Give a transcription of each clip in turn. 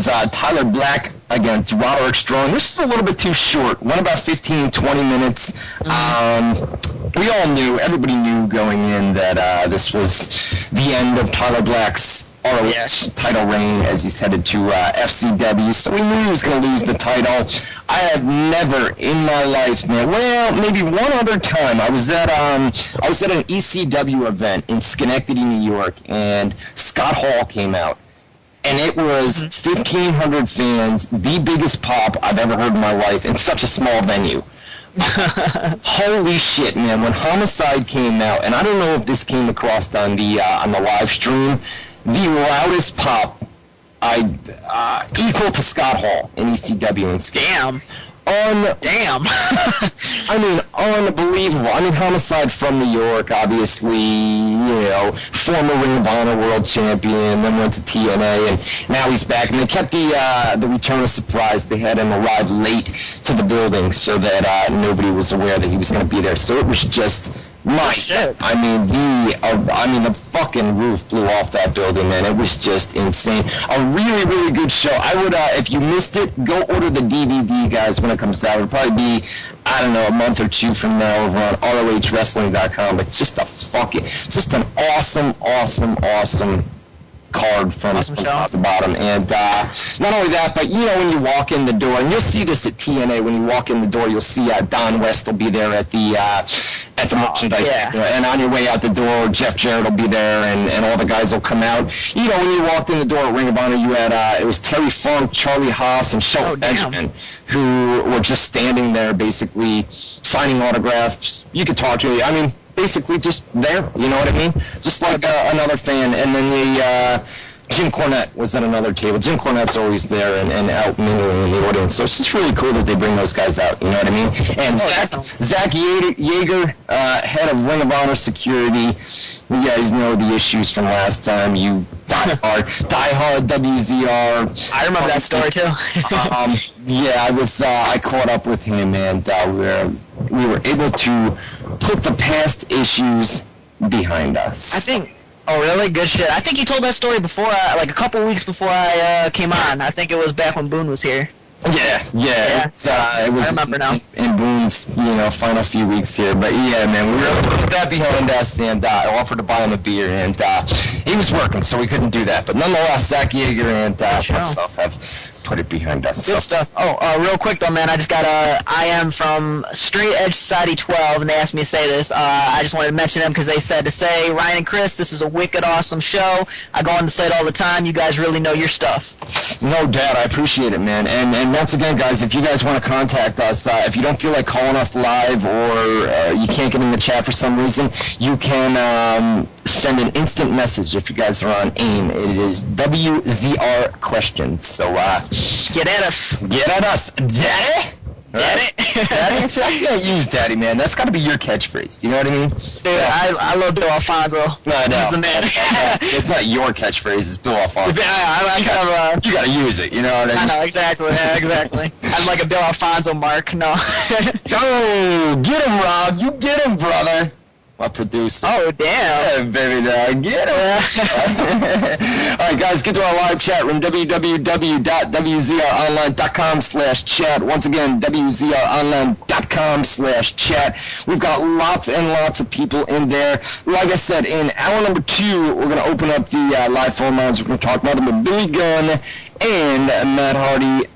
Tyler Black against Roderick Strong. This is a little bit too short. Went about 15, 20 minutes. We all knew, everybody knew going in that this was the end of Tyler Black's ROH title reign as he's headed to FCW. So we knew he was going to lose the title. I have never in my life, man. Well, maybe one other time. I was at an ECW event in Schenectady, New York, and Scott Hall came out. And it was 1,500 fans, the biggest pop I've ever heard in my life in such a small venue. Holy shit, man! When Homicide came out, and I don't know if this came across on the live stream, the loudest pop equal to Scott Hall in ECW and Damn. Damn. I mean, unbelievable. I mean, Homicide from New York, obviously, you know, former Ring of Honor World Champion, then went to TNA, and now he's back. And they kept the return a surprise. They had him arrive late to the building so that nobody was aware that he was going to be there. So it was just my shit. I mean, the fucking roof blew off that building, man. It was just insane. A really, really good show. I would, if you missed it, go order the DVD, guys, when it comes out. It'll probably be, I don't know, a month or two from now over on ROHWrestling.com. But just an awesome card from top to bottom. And not only that, but you know, when you walk in the door, and you'll see this at TNA, when you walk in the door, you'll see Don West will be there at the merchandise. And on your way out the door, Jeff Jarrett will be there, and all the guys will come out. You know, when you walked in the door at Ring of Honor, you had it was Terry Funk, Charlie Haas, and Shelton Benjamin, who were just standing there basically signing autographs. You could talk to me. I mean, basically just there, you know what I mean? Just like another fan. And then Jim Cornette was at another table. Jim Cornette's always there and out mingling in the audience. So it's just really cool that they bring those guys out, you know what I mean? And Zach Yeager, head of Ring of Honor Security. You guys know the issues from last time. You diehard WZR. I remember that story too. I caught up with him, and we were able to put the past issues behind us. I think. Oh, really? Good shit. I think you told that story before, like a couple weeks before I came on. I think it was back when Boone was here. Yeah. It was I remember now. In Boone's, final few weeks here. But yeah, man, we were able to put that behind us, and I offered to buy him a beer, and he was working, so we couldn't do that. But nonetheless, Zach Yeager and myself have put it behind us. Good stuff. Oh, real quick though, man, I just got IM from Straight Edge Society 12, and they asked me to say this. I just wanted to mention them because they said to say, Ryan and Chris, this is a wicked awesome show. I go on to say it all the time. You guys really know your stuff. No doubt. I appreciate it, man. And once again, guys, if you guys want to contact us, if you don't feel like calling us live or you can't get in the chat for some reason, you can send an instant message if you guys are on AIM. It is WZR Questions. So, get at us. Get at us. Daddy? Daddy? Daddy? I can't use daddy, man. That's got to be your catchphrase. You know what I mean? Dude, I love Bill Alfonso. No, I know. He's the man. It's not your catchphrase. It's Bill Alfonso. Yeah, you got to use it. You know what I mean? I know, exactly. Yeah, exactly. I'm like a Bill Alfonso mark. No. Oh, get him, Rob. You get him, brother. My producer. Oh, damn. Yeah, baby, now get him. All right, guys, get to our live chat room, www.WZROnline.com/chat. Once again, WZROnline.com/chat. We've got lots and lots of people in there. Like I said, in hour number 2, we're going to open up the live phone lines. We're going to talk nothing but Billy Gunn and Matt Hardy.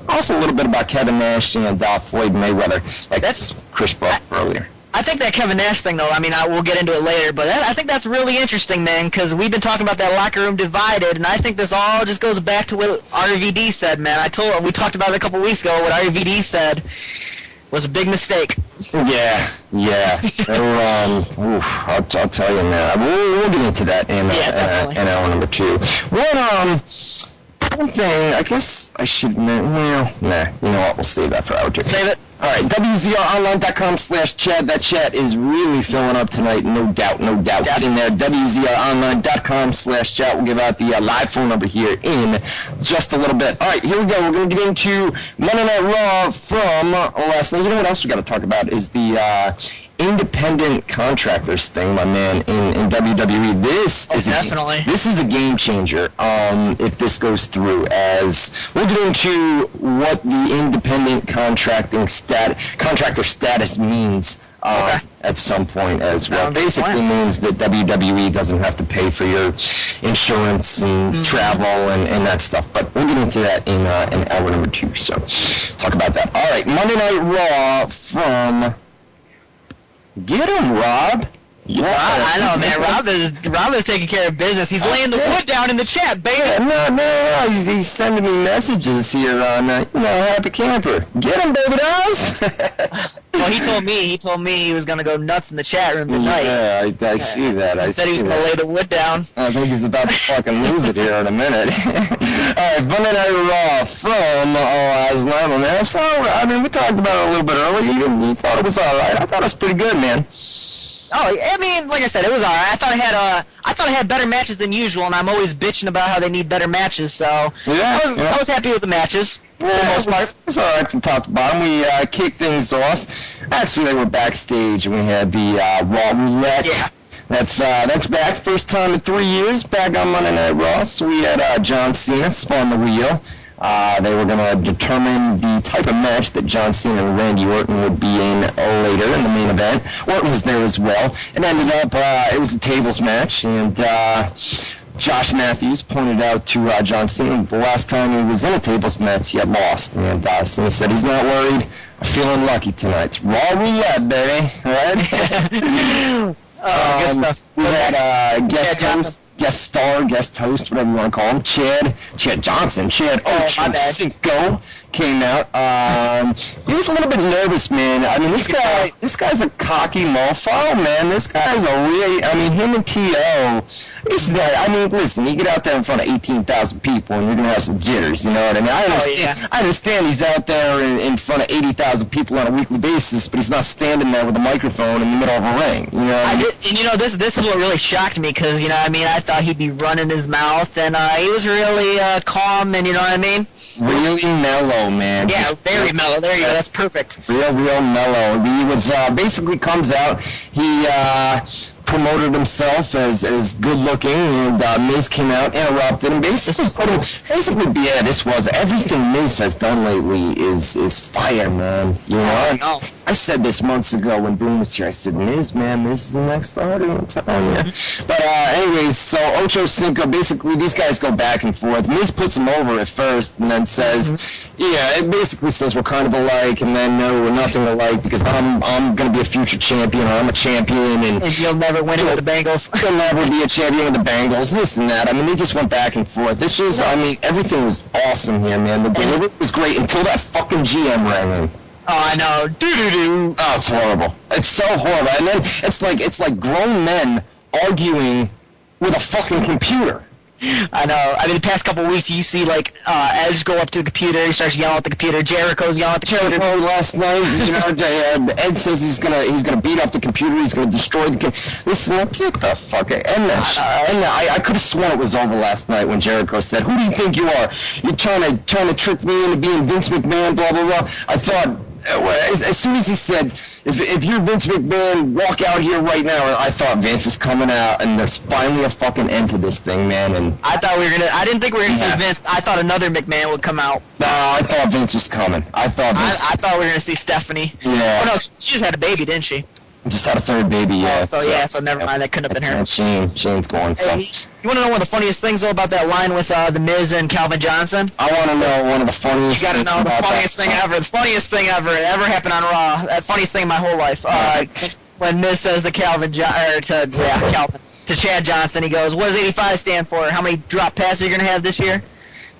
Also a little bit about Kevin Nash and Floyd Mayweather. Like that's Chris brought earlier. I think that Kevin Nash thing, though, I mean, we'll get into it later, but I think that's really interesting, man, because we've been talking about that locker room divided, and I think this all just goes back to what RVD said, man. We talked about it a couple weeks ago. What RVD said was a big mistake. Yeah. I'll tell you, man. We'll get into that in hour number 2. One thing, I guess I should, you know what, we'll save that for hour 2. Save it. All right, WZROnline.com/chat. That chat is really filling up tonight, no doubt. Get in there, WZROnline.com/chat. We'll give out the live phone number here in just a little bit. All right, here we go. We're going to get into Monday Night Raw from last night. You know what else we got to talk about is the independent contractors thing, my man, in WWE. This is a game changer. If this goes through, as we'll get into what the independent contractor status means. At some point as well. Basically means that WWE doesn't have to pay for your insurance and travel and that stuff. But we'll get into that in hour number 2. So talk about that. All right, Monday Night Raw from... Get him, Rob. Yeah, I know, man. Rob is taking care of business. He's laying the wood down in the chat, baby. No. He's sending me messages here on, Happy Camper. Get him, baby dolls. Well, he told me he was gonna go nuts in the chat room tonight. Yeah, I see that. He said he was gonna lay the wood down. I think he's about to fucking lose it here in a minute. All right, Monday Night Raw from Islama, man. So, I mean, we talked about it a little bit earlier. You thought it was all right. I thought it was pretty good, man. Oh, I mean, like I said, it was all right. I thought it had better matches than usual, and I'm always bitching about how they need better matches. So I was happy with the matches for the most part. It's all right from top to bottom. We kicked things off. Actually, they were backstage, and we had the Raw Roulette. Yeah. That's back. First time in 3 years back on Monday Night Raw. So we had John Cena spun the wheel. They were going to determine the type of match that John Cena and Randy Orton would be in later in the main event. Orton was there as well. It ended up, it was a tables match, and Josh Matthews pointed out to John Cena the last time he was in a tables match, he had lost. And Cena said he's not worried. I'm feeling lucky tonight. It's Raw Roulette, baby. All right? Good stuff. We had guest host, whatever you want to call him, Chad Johnson. Chad Ochocinco came out. He was a little bit nervous, man. I mean, this guy's a cocky mofo, man. This guy's him and T.O., listen, you get out there in front of 18,000 people and you're going to have some jitters, you know what I mean? I understand he's out there in front of 80,000 people on a weekly basis, but he's not standing there with a microphone in the middle of a ring, you know? This is what really shocked me, because, I thought he'd be running his mouth, and he was really calm, and you know what I mean? Really mellow, man. Yeah, very mellow. There you go. That's perfect. Real mellow. He was basically comes out. He promoted himself as good looking, and Miz came out, interrupted him. Everything Miz has done lately is fire, man. You know, I said this months ago when Boom was here. I said, Miz is the next starter. I'm telling you. But anyways, so Ocho Cinco, basically these guys go back and forth. Miz puts him over at first, and then says, it basically says we're kind of alike, and then no, we're nothing alike because I'm going to be a future champion, or I'm a champion, and you'll never win it with the Bengals. You'll never be a champion with the Bengals, this and that. I mean, they just went back and forth. This was, everything was awesome here, man. The delivery was great until that fucking GM rang in. Oh, I know. Doo-doo-doo. Oh, it's horrible. It's so horrible. And then it's like grown men arguing with a fucking computer. I know. I mean, the past couple of weeks, you see, Edge go up to the computer, he starts yelling at the computer, Jericho's yelling at the computer. Last night, Ed says he's gonna beat up the computer, he's gonna destroy the computer. Listen, get the fuck out. I could have sworn it was over last night when Jericho said, "Who do you think you are? You're trying to trick me into being Vince McMahon, blah, blah, blah." I thought, as soon as he said, if you're Vince McMahon, walk out here right now, I thought Vince is coming out, and there's finally a fucking end to this thing, man. And I didn't think we were gonna see Vince. I thought another McMahon would come out. No, I thought Vince was coming. I thought we were gonna see Stephanie. Yeah. Oh no, she just had a baby, didn't she? Just had a third baby, yeah. So never mind, that couldn't have been her. Shane's going, so. Hey, you want to know one of the funniest things, though, about that line with The Miz and Calvin Johnson? I want to know one of the funniest things. You got to know the funniest thing ever. The funniest thing ever happened on Raw. The funniest thing in my whole life. When Miz says to to Chad Johnson, he goes, "What does 85 stand for? How many drop passes are you going to have this year?"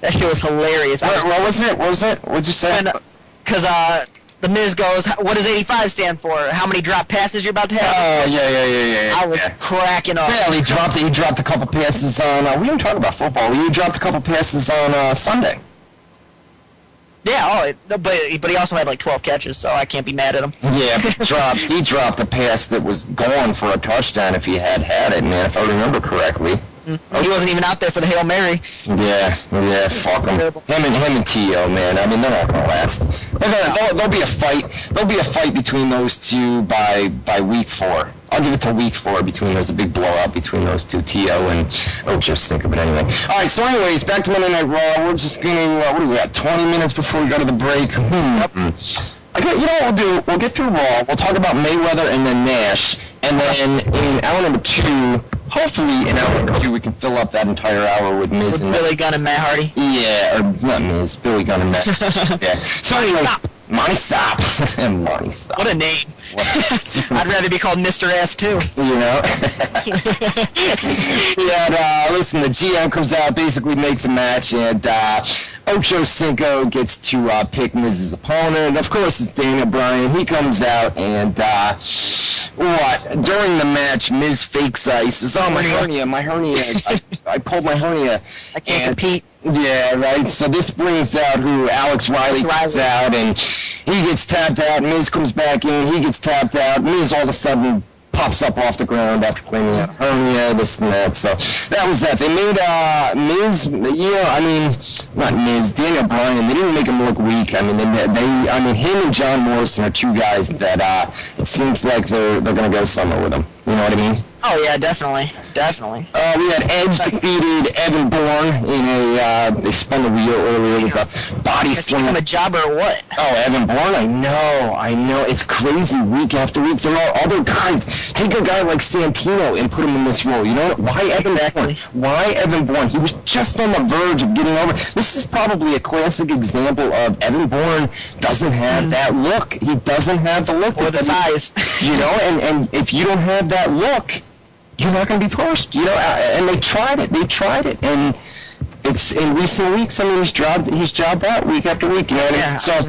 That shit was hilarious. What was it? What'd you say? Because The Miz goes, "What does 85 stand for? How many drop passes you're about to have?" Oh, yeah. I was cracking up. Yeah, he dropped a couple passes on, we didn't talk about football. He dropped a couple passes on Sunday. Yeah, but he also had 12 catches, so I can't be mad at him. Yeah, he dropped a pass that was going for a touchdown if he had it, man, if I remember correctly. He wasn't even out there for the Hail Mary. Yeah, fuck him. Him and T.O., man. I mean, they're not going to last. There'll be a fight. there'll be a fight between those two by week 4. I'll give it to week 4 between those, a big blowout between those two, T.O. and Ocho Cinco, but anyway. All right, so anyways, back to Monday Night Raw. We're just going to, what do we got, 20 minutes before we go to the break? You know what we'll do? We'll get through Raw. We'll talk about Mayweather and then Nash. And then in hour number 2, hopefully in hour number 2, we can fill up that entire hour with Miz and Billy Gunn and Matt Hardy. Yeah, or not Miz, Billy Gunn and Matt. Yeah. So anyway, Monty Stop. Monty Stop. What a name. I'd rather be called Mr. S too. You know? Yeah, listen, the GM comes out, basically makes a match, and Ocho Cinco gets to pick Miz's opponent. Of course, it's Daniel Bryan. He comes out, and during the match, Miz fakes he says, oh, my hernia. I pulled my hernia. I can't compete. Yeah, right. So this brings out who Alex Riley comes out, and he gets tapped out. Miz comes back in. He gets tapped out. Miz all of a sudden pops up off the ground after claiming a hernia, this and that. So that was that. They made Miz, not Miz, Daniel Bryan. They didn't make him look weak. I mean, him and John Morrison are two guys that it seems like they're gonna go somewhere with them. You know what I mean? Oh yeah, definitely. We had Edge defeated Evan Bourne in they spun the wheel earlier with a body slam. Is he a jobber or what? Oh, Evan Bourne, I know. It's crazy week after week. There are other guys. Take a guy like Santino and put him in this role. You know why Evan Bourne? Why Evan Bourne? He was just on the verge of getting over. This is probably a classic example of Evan Bourne doesn't have that look. He doesn't have the look or the size. You know, and if you don't have that look, you're not going to be pushed, you know, and they tried it, and it's, in recent weeks, I mean, he's jobbed out week after week, you know what I mean? So,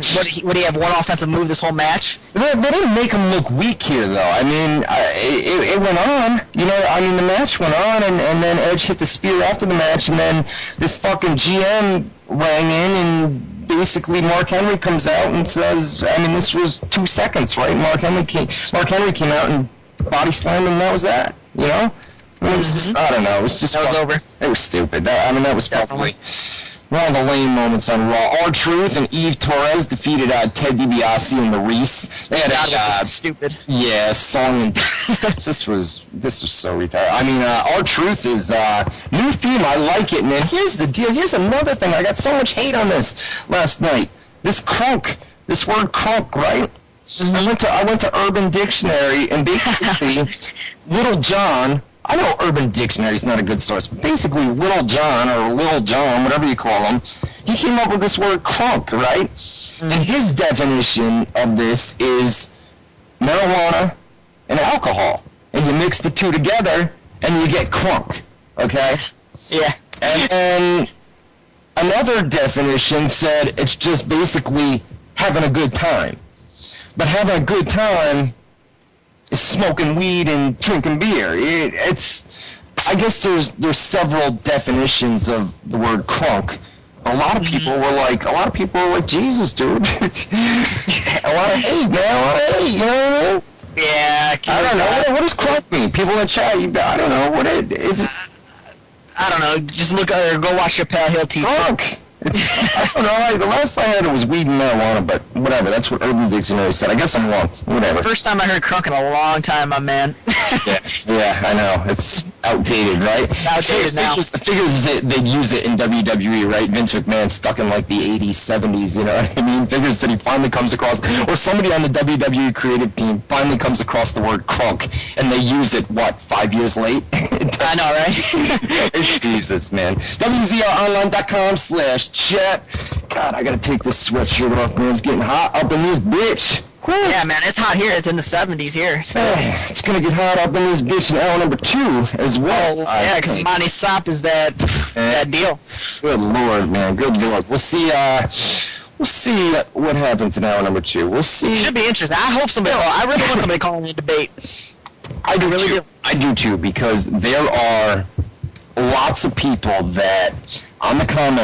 would he have one offensive move this whole match? They didn't make him look weak here, though. I mean, it went on, you know, I mean, the match went on, and then Edge hit the spear after the match, and then this fucking GM rang in, and basically Mark Henry comes out and says, I mean, this was 2 seconds, right? Mark Henry came out and body slammed him, and that was that. You know? It was just, I don't know, it was just... That was over. It was stupid. That was probably one of the lame moments on Raw. R-Truth and Eve Torres defeated Ted DiBiase and the Reese. They had stupid. Yeah, song and... This was so retarded. I mean, R-Truth is new theme. I like it, man. Here's the deal. Here's another thing. I got so much hate on this last night. This crunk. This word crunk, right? Mm-hmm. I went to Urban Dictionary, and basically... Little John, I know Urban Dictionary is not a good source, but basically Little John, or Lil John, whatever you call him, he came up with this word crunk, right? And his definition of this is marijuana and alcohol. And you mix the two together, and you get crunk, okay? Yeah. And then another definition said it's just basically having a good time. But having a good time is smoking weed and drinking beer. I guess there's several definitions of the word crunk. A lot of people were like, Jesus, dude. A lot of hate, man. A lot of hate, you know what I mean? Yeah. I don't know. What does crunk mean? People in the chat, I don't know. What is it? I don't know. Just look or go watch your Pale Hill TV. Crunk. I don't know. The last I heard it was weed and marijuana, but whatever. That's what Urban Dictionary said. I guess I'm wrong. Whatever. First time I heard crunk in a long time, my man. Yeah, I know. It's outdated, right? Outdated now. I figures they'd use it in WWE, right? Vince McMahon stuck in like the 80s, 70s, you know what I mean? Figures that he finally comes across, or somebody on the WWE creative team finally comes across the word crunk, and they use it, 5 years late? I know, right? It's Jesus, man. WZROnline.com/chat. God, I gotta take this sweatshirt off, man. It's getting hot up in this bitch. Whew. Yeah, man, it's hot here. It's in the 70s here. It's gonna get hot up in this bitch in hour number 2 as well. Yeah, because Monty Stop is that deal. Good Lord, man. Good Lord. We'll see what happens in hour number 2. We'll see. It should be interesting. I hope somebody. I really want somebody calling a debate. I do too, because there are lots of people that on the comment